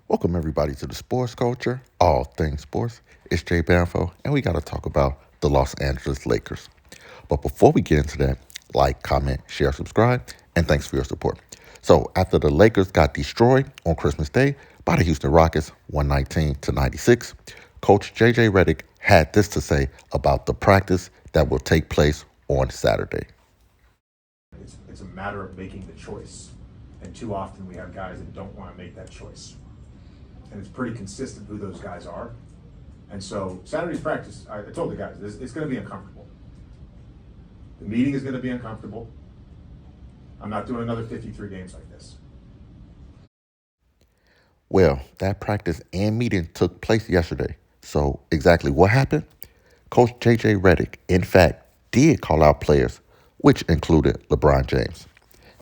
Welcome everybody to the Sports Culture, all things sports. It's Jay Banfo, and we got to talk about the Los Angeles Lakers. But before we get into that, like, comment, share, subscribe, and thanks for your support. So after the Lakers got destroyed on Christmas Day by the Houston Rockets, 119-96, Coach J.J. Redick had this to say about the practice that will take place on Saturday. It's a matter of making the choice. And too often we have guys that don't want to make that choice. And it's pretty consistent who those guys are. And so Saturday's practice, I told the guys, it's going to be uncomfortable. The meeting is going to be uncomfortable. I'm not doing another 53 games like this. Well, that practice and meeting took place yesterday. So exactly what happened? Coach J.J. Redick, in fact, did call out players, which included LeBron James.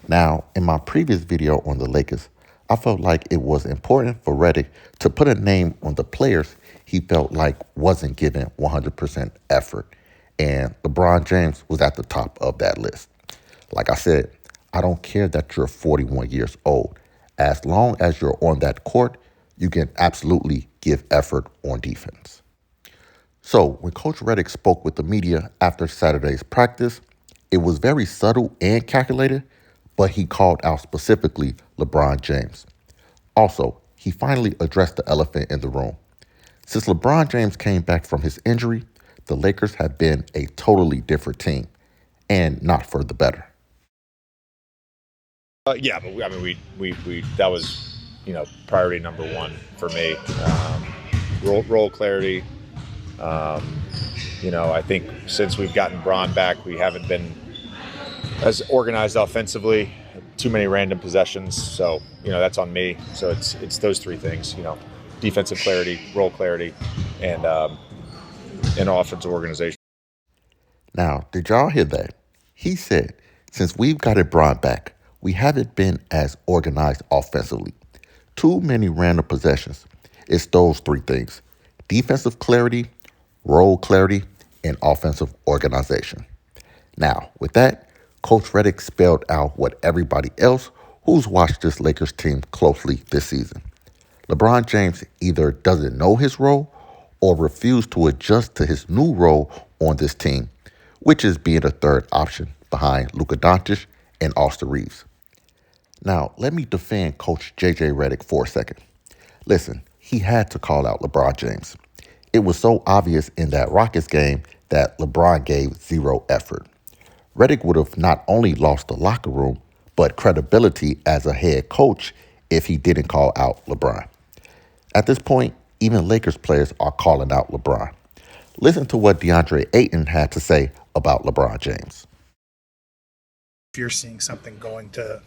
Now, in my previous video on the Lakers, I felt like it was important for Redick to put a name on the players he felt like wasn't giving 100% effort. And LeBron James was at the top of that list. Like I said, I don't care that you're 41 years old. As long as you're on that court, you can absolutely give effort on defense. So when Coach Redick spoke with the media after Saturday's practice, it was very subtle and calculated, but he called out specifically LeBron James. Also, he finally addressed the elephant in the room. Since LeBron James came back from his injury, the Lakers have been a totally different team, and not for the better. Yeah, but we that was, priority number one for me. Role clarity. I think since we've gotten Braun back, we haven't been as organized offensively. Too many random possessions, so that's on me. So it's those three things: defensive clarity, role clarity, and offensive organization. Now, did y'all hear that? He said, since we've got it Braun back, we haven't been as organized offensively. Too many random possessions. It's those three things: defensive clarity, role clarity, and offensive organization. Now, with that, Coach Redick spelled out what everybody else who's watched this Lakers team closely this season. LeBron James either doesn't know his role or refused to adjust to his new role on this team, which is being a third option behind Luka Doncic and Austin Reeves. Now, let me defend Coach J.J. Redick for a second. Listen, he had to call out LeBron James. It was so obvious in that Rockets game that LeBron gave zero effort. Redick would have not only lost the locker room, but credibility as a head coach if he didn't call out LeBron. At this point, even Lakers players are calling out LeBron. Listen to what DeAndre Ayton had to say about LeBron James. If you're seeing something going to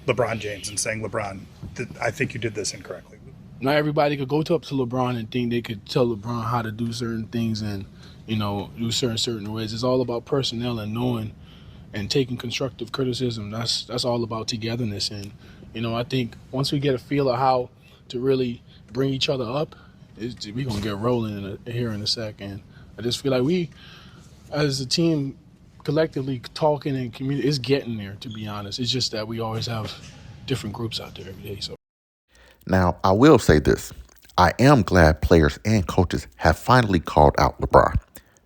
LeBron James and saying, LeBron, I think you did this incorrectly. Not everybody could go up to LeBron and think they could tell LeBron how to do certain things and, do certain ways. It's all about personnel and knowing and taking constructive criticism. That's all about togetherness. And, I think once we get a feel of how to really bring each other up, we're going to get rolling here in a second. I just feel like we, as a team, collectively talking and communicating, it's getting there, to be honest. It's just that we always have different groups out there every day. So. Now, I will say this. I am glad players and coaches have finally called out LeBron.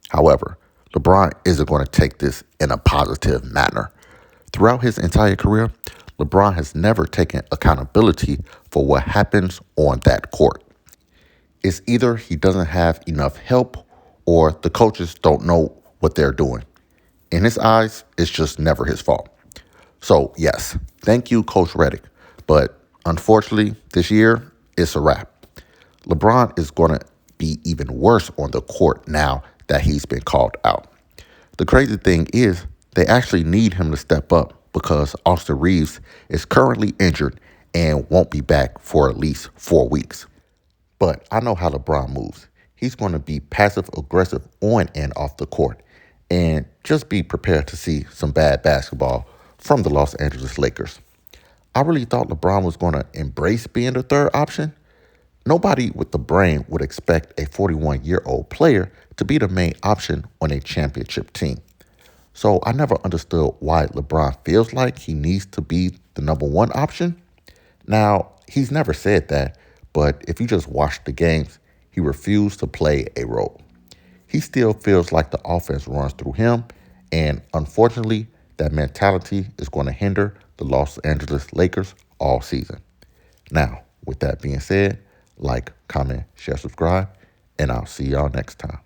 However, LeBron isn't going to take this in a positive manner. Throughout his entire career, LeBron has never taken accountability for what happens on that court. It's either he doesn't have enough help or the coaches don't know what they're doing. In his eyes, it's just never his fault. So, yes, thank you, Coach Redick. But unfortunately, this year, it's a wrap. LeBron is going to be even worse on the court now that he's been called out. The crazy thing is they actually need him to step up because Austin Reeves is currently injured and won't be back for at least 4 weeks. But I know how LeBron moves. He's going to be passive-aggressive on and off the court. And just be prepared to see some bad basketball from the Los Angeles Lakers. I really thought LeBron was going to embrace being the third option. Nobody with the brain would expect a 41-year-old player to be the main option on a championship team. So I never understood why LeBron feels like he needs to be the number one option. Now, he's never said that, But if you just watch the games, he refused to play a role. He still feels like the offense runs through him, and unfortunately, that mentality is going to hinder the Los Angeles Lakers all season. Now, with that being said, like, comment, share, subscribe, and I'll see y'all next time.